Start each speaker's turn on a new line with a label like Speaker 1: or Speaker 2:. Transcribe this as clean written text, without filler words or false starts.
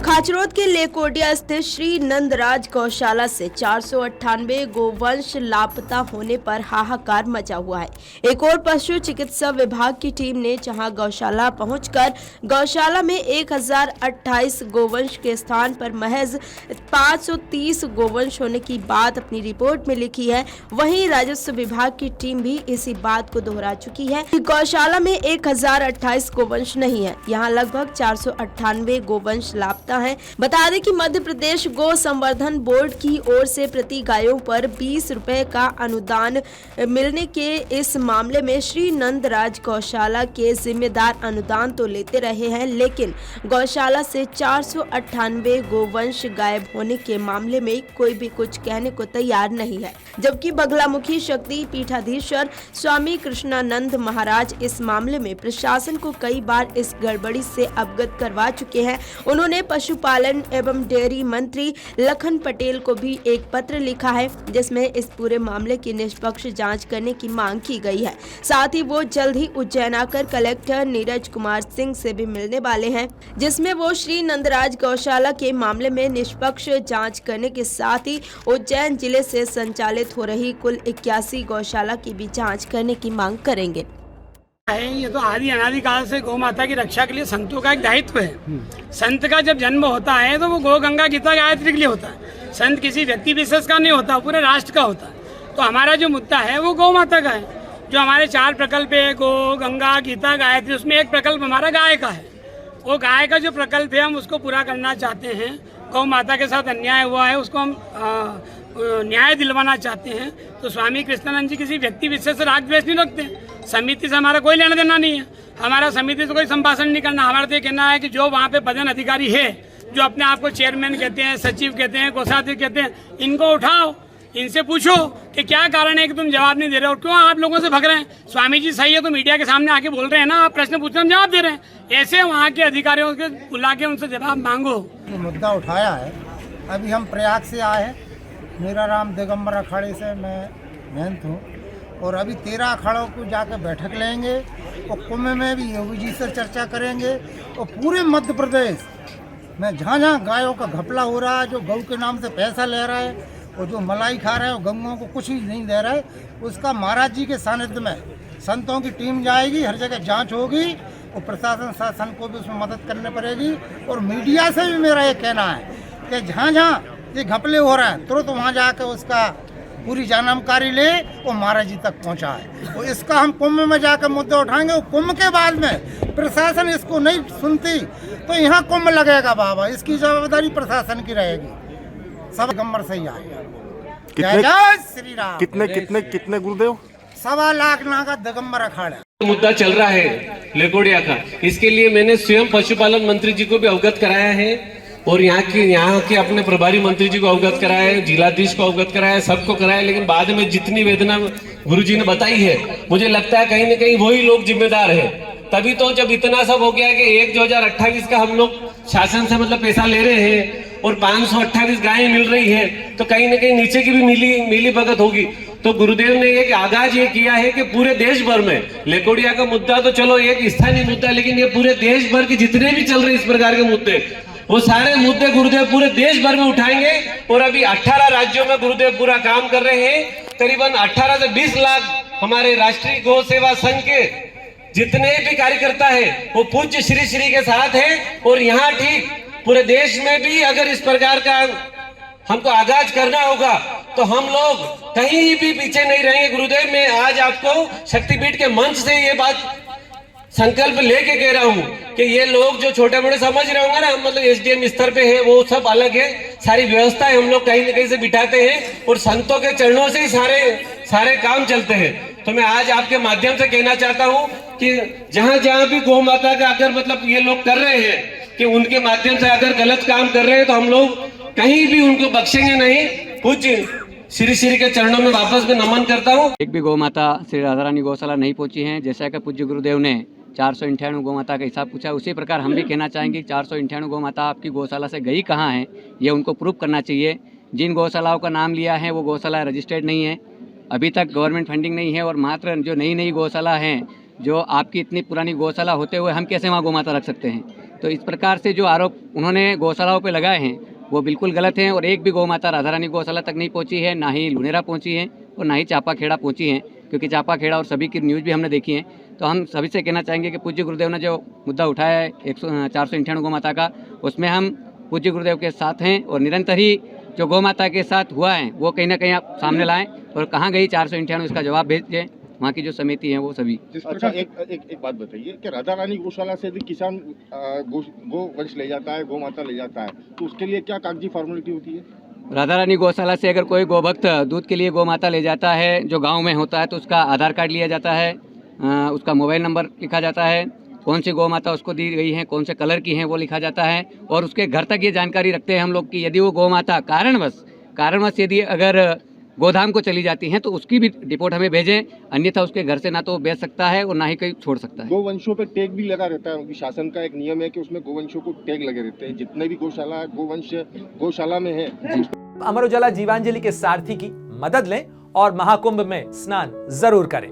Speaker 1: खाचरोद के लेकोडिया स्थित श्री नंदराज गौशाला से 498 गोवंश लापता होने पर हाहाकार मचा हुआ है। एक और पशु चिकित्सा विभाग की टीम ने जहां गौशाला पहुंचकर गौशाला में 1028 गोवंश के स्थान पर महज 530 गोवंश होने की बात अपनी रिपोर्ट में लिखी है, वहीं राजस्व विभाग की टीम भी इसी बात को दोहरा चुकी है कि गौशाला में 1028 गोवंश नहीं है, यहाँ लगभग 498 गोवंश लापता है। बता दें कि मध्य प्रदेश गौ संवर्धन बोर्ड की ओर से प्रति गायों पर 20 रुपए का अनुदान मिलने के इस मामले में श्री नंदराज गौशाला के जिम्मेदार अनुदान तो लेते रहे हैं, लेकिन गौशाला से 498 गोवंश गायब होने के मामले में कोई भी कुछ कहने को तैयार नहीं है। जबकि बगलामुखी शक्ति पीठाधीश्वर स्वामी कृष्णानंद महाराज इस मामले में प्रशासन को कई बार इस गड़बड़ी से अवगत करवा चुके हैं। उन्होंने पशुपालन एवं डेयरी मंत्री लखन पटेल को भी एक पत्र लिखा है, जिसमें इस पूरे मामले की निष्पक्ष जांच करने की मांग की गई है। साथ ही वो जल्द ही उज्जैन आकर कलेक्टर नीरज कुमार सिंह से भी मिलने वाले हैं, जिसमें वो श्री नंदराज गौशाला के मामले में निष्पक्ष जांच करने के साथ ही उज्जैन जिले से संचालित हो रही कुल 81 गौशाला की भी जांच करने की मांग करेंगे।
Speaker 2: ये तो आदि अनादि काल से गौ माता की रक्षा के लिए संतों का एक दायित्व है। संत का जब जन्म होता है तो वो गौ गंगा गीता गायत्री के लिए होता है। संत किसी व्यक्ति विशेष का नहीं होता, पूरे राष्ट्र का होता है। तो हमारा जो मुद्दा है वो गौ माता का है। जो हमारे 4 प्रकल्प है, गौ गंगा गीता गायत्री, उसमें एक प्रकल्प हमारा गाय का है। वो गाय का जो प्रकल्प है हम उसको पूरा करना चाहते हैं। गौ माता के साथ अन्याय हुआ है, उसको हम न्याय दिलवाना चाहते हैं। तो स्वामी कृष्णानंद जी किसी व्यक्ति विशेष से राग द्वेष नहीं रखते। समिति से हमारा कोई लेना देना नहीं है। हमारा समिति से कोई संभाषण नहीं करना। हमारा तो ये कहना है कि जो वहाँ पे पदन अधिकारी है, जो अपने आप को चेयरमैन कहते हैं, सचिव कहते हैं, कोषाध्यक्ष कहते हैं, इनको उठाओ, इनसे पूछो कि क्या कारण है कि तुम जवाब नहीं दे रहे हो, क्यों आप लोगों से भग रहे हैं। स्वामी जी सही है तो मीडिया के सामने आके बोल रहे हैं ना, आप प्रश्न पूछ रहे हैं, हम जवाब दे रहे हैं। ऐसे वहाँ के अधिकारियों के बुला के उनसे जवाब मांगो।
Speaker 3: मुद्दा उठाया है। अभी हम प्रयाग से आए हैं। मेरा राम दिगंबर अखाड़े से मैं महंत हूँ और अभी 13 अखाड़ों को जाकर बैठक लेंगे और कुंभ में भी योगी जी से चर्चा करेंगे। और पूरे मध्य प्रदेश में जहाँ जहाँ गायों का घपला हो रहा है, जो गौ के नाम से पैसा ले रहा है और जो मलाई खा रहा है और गंगों को कुछ ही नहीं दे रहा है, उसका महाराज जी के सानिध्य में संतों की टीम जाएगी, हर जगह जाँच होगी और प्रशासन शासन को भी उसमें मदद करनी पड़ेगी। और मीडिया से भी मेरा ये कहना है कि जहाँ जहाँ ये घपले हो रहे हैं तुरंत वहाँ जाकर उसका पूरी जानकारी ले और महाराज जी तक पहुँचाए। और इसका हम कुंभ में जाकर मुद्दा उठाएंगे। और कुंभ के बाद में प्रशासन इसको नहीं सुनती तो यहाँ कुंभ लगेगा बाबा, इसकी जवाबदारी प्रशासन की रहेगी। सब दिगंबर से ही आएगा। जय जय श्री राम।
Speaker 4: कितने गुरुदेव?
Speaker 3: 1.25 लाख नागा दिगंबर अखाड़ा
Speaker 5: मुद्दा चल रहा है लेकोडिया का। इसके लिए मैंने स्वयं पशुपालन मंत्री जी को भी अवगत कराया है और यहाँ के अपने प्रभारी मंत्री जी को अवगत कराया है, जिलाधीश को अवगत कराया है, सबको कराया। लेकिन बाद में जितनी वेदना गुरुजी ने बताई है, मुझे लगता है कहीं न कहीं वही लोग जिम्मेदार है। तभी तो जब इतना सब हो गया कि 1/2028 का हम लोग शासन से मतलब पैसा ले रहे हैं और 528 गायें मिल रही है, तो कहीं न कहीं नीचे की भी मिली भगत होगी। तो गुरुदेव ने एक आगाज ये किया है कि पूरे देश भर में लेकोडिया का मुद्दा तो चलो एक स्थानीय मुद्दा है, लेकिन ये पूरे देश भर के जितने भी चल रहे इस प्रकार के मुद्दे, वो सारे मुद्दे गुरुदेव पूरे देश भर में उठाएंगे। और अभी 18 राज्यों में गुरुदेव पूरा काम कर रहे हैं। करीबन 18 से 20 लाख हमारे राष्ट्रीय गौ सेवा संघ के जितने भी कार्यकर्ता है वो पूज्य श्री श्री के साथ है। और यहाँ ठीक पूरे देश में भी अगर इस प्रकार का हमको आगाज करना होगा तो हम लोग कहीं भी पीछे नहीं रहेंगे। गुरुदेव मैं आज आपको शक्तिपीठ के मंच से ये बात संकल्प लेके कह रहा हूँ कि ये लोग जो छोटे बड़े समझ रहे होंगे ना, मतलब एसडीएम स्तर पे है, वो सब अलग है। सारी व्यवस्था हम लोग कहीं न कहीं से बिठाते हैं और संतों के चरणों से ही सारे काम चलते हैं। तो मैं आज आपके माध्यम से कहना चाहता हूँ कि जहाँ जहाँ भी गौ माता का अगर मतलब ये लोग कर रहे हैं कि उनके माध्यम से अगर गलत काम कर रहे हैं तो हम लोग कहीं भी उनको बख्शेंगे नहीं। पूज्य श्री श्री के चरणों में वापस में नमन करता हूँ।
Speaker 6: एक भी गौ माता श्री राधा रानी गौशाला नहीं पहुंची है। जैसा कि पूज्य गुरुदेव ने 498 गौ माता का हिसाब पूछा, उसी प्रकार हम भी कहना चाहेंगे कि 498 गौ माता आपकी गौशाला से गई कहाँ है, ये उनको प्रूव करना चाहिए। जिन गौशालाओं का नाम लिया है वो गौशाला रजिस्टर्ड नहीं है, अभी तक गवर्नमेंट फंडिंग नहीं है। और मात्र जो नई गौशाला हैं, जो आपकी इतनी पुरानी गौशाला होते हुए हम कैसे वहाँ गौ माता रख सकते हैं। तो इस प्रकार से जो आरोप उन्होंने गौशालाओं पे लगाए हैं वो बिल्कुल गलत हैं और एक भी गौ माता राधा रानी गौशाला तक नहीं पहुंची है, ना ही लुनेरा पहुंची है और ना ही चापा खेड़ा पहुंची है, क्योंकि चापा खेड़ा और सभी की न्यूज़ भी हमने देखी है। तो हम सभी से कहना चाहेंगे कि पूज्य गुरुदेव ने जो मुद्दा उठाया है 498 गौ माता का, उसमें हम पूज्य गुरुदेव के साथ हैं और निरंतर ही जो गौ माता के साथ हुआ है वो कहीं ना कहीं आप सामने लाएं और कहाँ गई 498 इसका जवाब भेजें वहाँ की जो समिति है वो सभी।
Speaker 4: अच्छा, एक बात बताइए कि राधा रानी गौशाला से यदि किसान गो वंश ले जाता है, गौ माता ले जाता है, तो उसके लिए क्या कागजी फॉर्मेलिटी होती है?
Speaker 6: राधा रानी गौशाला से अगर कोई गोभक्त दूध के लिए गौ माता ले जाता है जो गांव में होता है तो उसका आधार कार्ड लिया जाता है, उसका मोबाइल नंबर लिखा जाता है, कौन सी गौ माता उसको दी गई है, कौन से कलर की है वो लिखा जाता है और उसके घर तक ये जानकारी रखते हैं हम लोग कि यदि वो गौ माता कारणवश यदि अगर गोधाम को चली जाती हैं तो उसकी भी रिपोर्ट हमें भेजें, अन्यथा उसके घर से ना तो बेच सकता है और ना ही कहीं छोड़ सकता है।
Speaker 4: गोवंशों पे टैग भी लगा रहता है, शासन का एक नियम है कि उसमें गोवंशों को टैग लगे रहते हैं, जितने भी गोवंश गौशाला में है।
Speaker 7: अमर उजाला जीवांजलि के सारथी की मदद लें और महाकुंभ में स्नान जरूर करें।